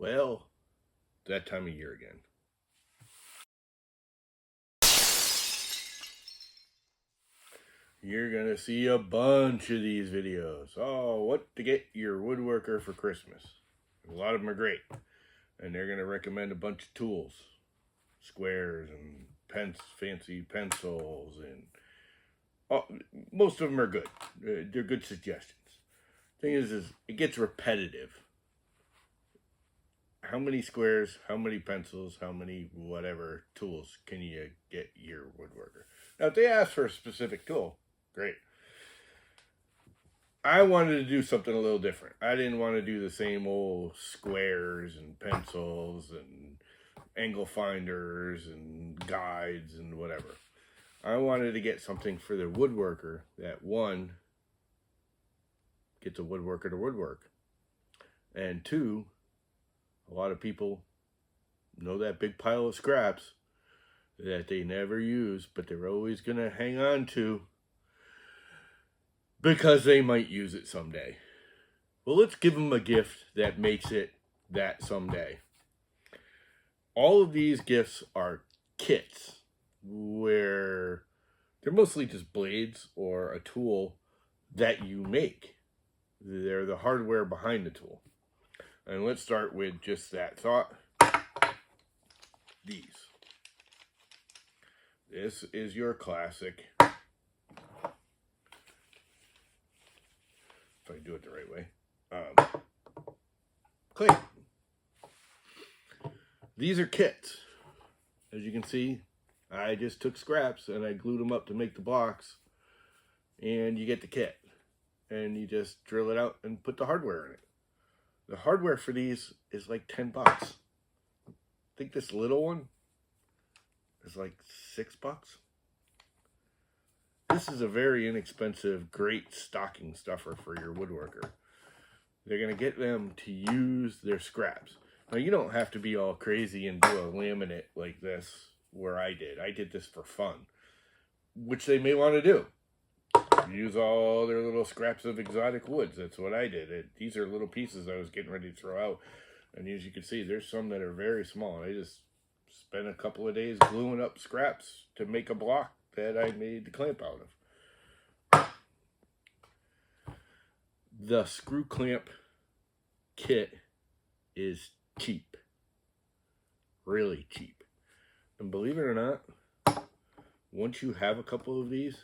Well, that time of year again. You're gonna see a bunch of these videos. Oh, what to get your woodworker for Christmas. A lot of them are great. And they're gonna recommend a bunch of tools. Squares and fancy pencils, and most of them are good. They're good suggestions. Thing is it gets repetitive. How many squares, how many pencils, how many whatever tools can you get your woodworker? Now, if they ask for a specific tool, great. I wanted to do something a little different. I didn't want to do the same old squares and pencils and angle finders and guides and whatever. I wanted to get something for the woodworker that, one, gets a woodworker to woodwork, and two, a lot of people know that big pile of scraps that they never use, but they're always going to hang on to because they might use it someday. Well, let's give them a gift that makes it that someday. All of these gifts are kits where they're mostly just blades or a tool that you make. They're the hardware behind the tool. And let's start with just that thought. These. This is your classic. If I do it the right way. Clay. These are kits. As you can see, I just took scraps and I glued them up to make the blocks. And you get the kit. And you just drill it out and put the hardware in it. The hardware for these is like $10. I think this little one is like $6. This is a very inexpensive, great stocking stuffer for your woodworker. They're going to get them to use their scraps. Now, you don't have to be all crazy and do a laminate like this where I did. I did this for fun, which they may want to do. Use all their little scraps of exotic woods. That's what I did. These are little pieces I was getting ready to throw out. And as you can see, there's some that are very small. I just spent a couple of days gluing up scraps to make a block that I made the clamp out of. The screw clamp kit is cheap. Really cheap. And believe it or not, once you have a couple of these,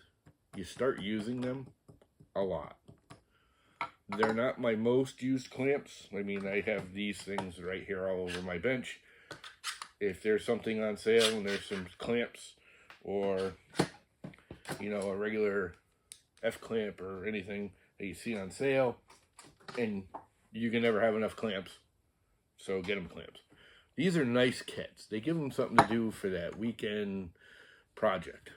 you start using them a lot. They're not my most used clamps. I mean, I have these things right here all over my bench. If there's something on sale and there's some clamps or, you know, a regular F-clamp or anything that you see on sale, and you can never have enough clamps, so get them clamps. These are nice kits. They give them something to do for that weekend project.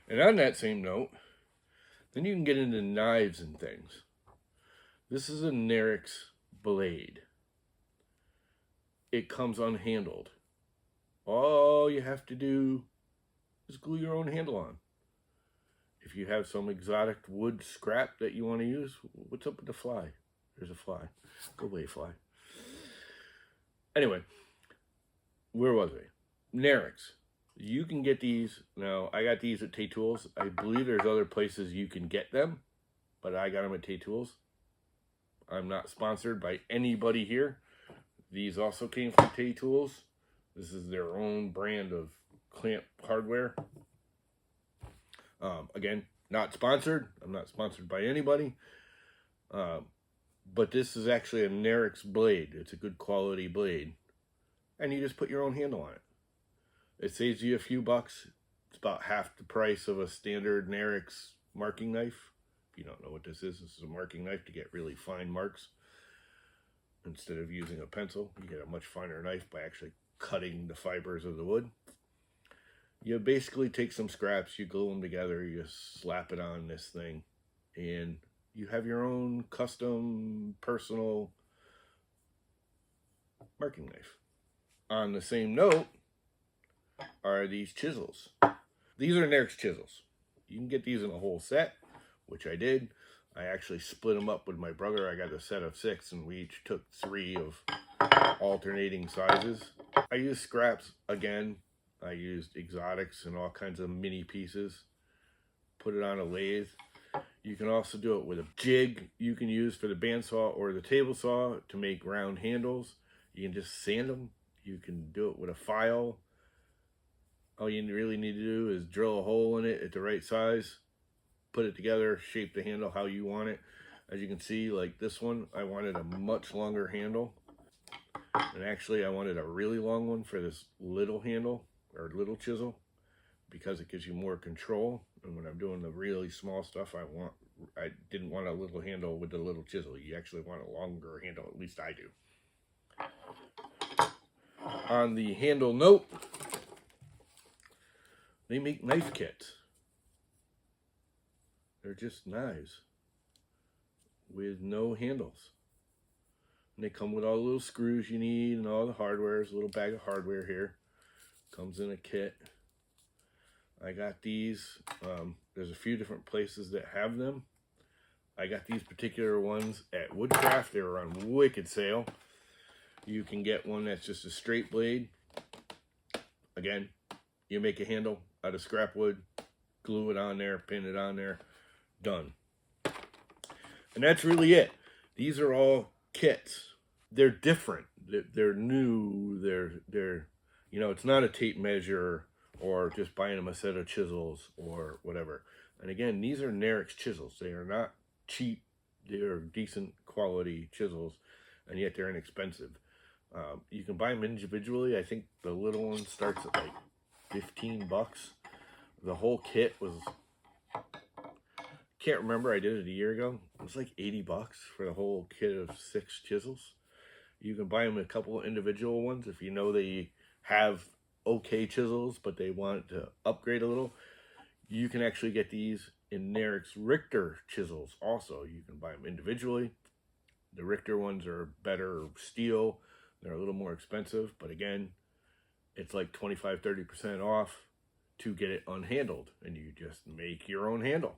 And on that same note, then you can get into knives and things. This is a Narex blade. It comes unhandled. All you have to do is glue your own handle on. If you have some exotic wood scrap that you want to use, what's up with the fly? There's a fly. Go away, fly. Anyway, where was I? Narex. You can get these. Now, I got these at Tay Tools. I believe there's other places you can get them, but I got them at Tay Tools. I'm not sponsored by anybody here. These also came from Tay Tools. This is their own brand of clamp hardware. Again, not sponsored. I'm not sponsored by anybody. But this is actually a Narex blade. It's a good quality blade. And you just put your own handle on it. It saves you a few bucks. It's about half the price of a standard Narex marking knife. If you don't know what this is a marking knife to get really fine marks. Instead of using a pencil, you get a much finer knife by actually cutting the fibers of the wood. You basically take some scraps, you glue them together, you slap it on this thing, and you have your own custom, personal marking knife. On the same note are these chisels. These are Narex chisels. You can get these in a whole set, which I did. I actually split them up with my brother. I got a set of 6, and we each took 3 of alternating sizes. I used scraps again. I used exotics and all kinds of mini pieces. Put it on a lathe. You can also do it with a jig you can use for the bandsaw or the table saw to make round handles. You can just sand them. You can do it with a file. All you really need to do is drill a hole in it at the right size, put it together, shape the handle how you want it. As you can see, like this one, I wanted a much longer handle. And actually, I wanted a really long one for this little handle or little chisel because it gives you more control. And when I'm doing the really small stuff, I didn't want a little handle with the little chisel. You actually want a longer handle, at least I do. On the handle note, they make knife kits. They're just knives with no handles. And they come with all the little screws you need and all the hardware. There's a little bag of hardware here. Comes in a kit. I got these. There's a few different places that have them. I got these particular ones at WoodCraft. They were on wicked sale. You can get one that's just a straight blade. Again, you make a handle out of scrap wood, glue it on there, pin it on there, done. And that's really it. These are all kits. They're different. They're new. They're you know, it's not a tape measure or just buying them a set of chisels or whatever. And again, these are Narex chisels. They are not cheap. They're decent quality chisels, and yet they're inexpensive. You can buy them individually. I think the little one starts at like 15 bucks. The whole kit was, can't remember, I did it a year ago. It was like 80 bucks for the whole kit of 6 chisels. You can buy them a couple of individual ones if you know they have okay chisels, but they want to upgrade a little. You can actually get these in Narex Richter chisels also. You can buy them individually. The Richter ones are better steel. They're a little more expensive, but again, it's like 25-30% off to get it unhandled, and you just make your own handle.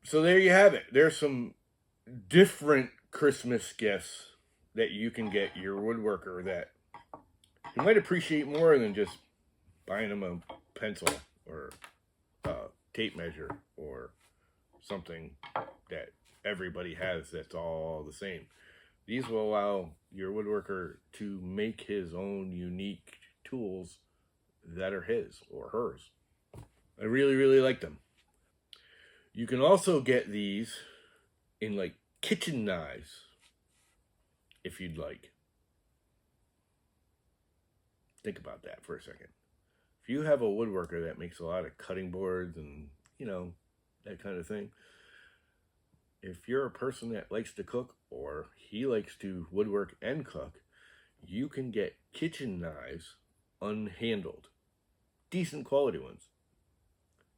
So there you have it. There's some different Christmas gifts that you can get your woodworker that you might appreciate more than just buying them a pencil or a tape measure or something that everybody has that's all the same. These will allow your woodworker to make his own unique tools that are his or hers. I really, really like them. You can also get these in like kitchen knives if you'd like. Think about that for a second. If you have a woodworker that makes a lot of cutting boards and, you know, that kind of thing, if you're a person that likes to cook or he likes to woodwork and cook, you can get kitchen knives unhandled. Decent quality ones.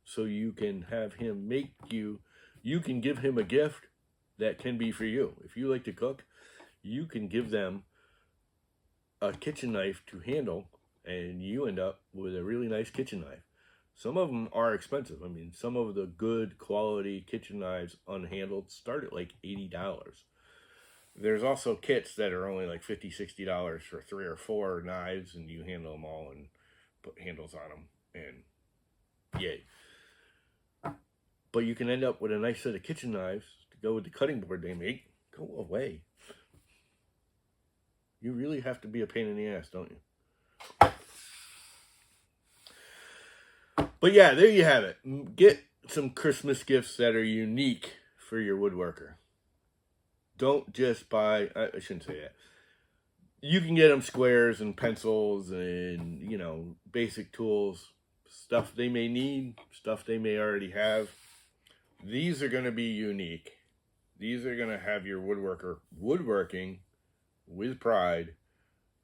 So you can have him make you can give him a gift that can be for you. If you like to cook, you can give them a kitchen knife to handle, and you end up with a really nice kitchen knife. Some of them are expensive. I mean, some of the good quality kitchen knives unhandled start at like $80. There's also kits that are only like $50-$60 for 3 or 4 knives, and you handle them all and put handles on them, and yay. But you can end up with a nice set of kitchen knives to go with the cutting board they make. Go away. You really have to be a pain in the ass, don't you? But yeah, there you have it. Get some Christmas gifts that are unique for your woodworker. Don't just buy, I shouldn't say that. You can get them squares and pencils and, you know, basic tools, stuff they may need, stuff they may already have. These are going to be unique. These are going to have your woodworker woodworking with pride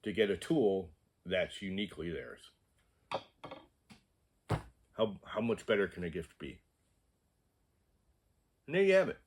to get a tool that's uniquely theirs. How much better can a gift be? And there you have it.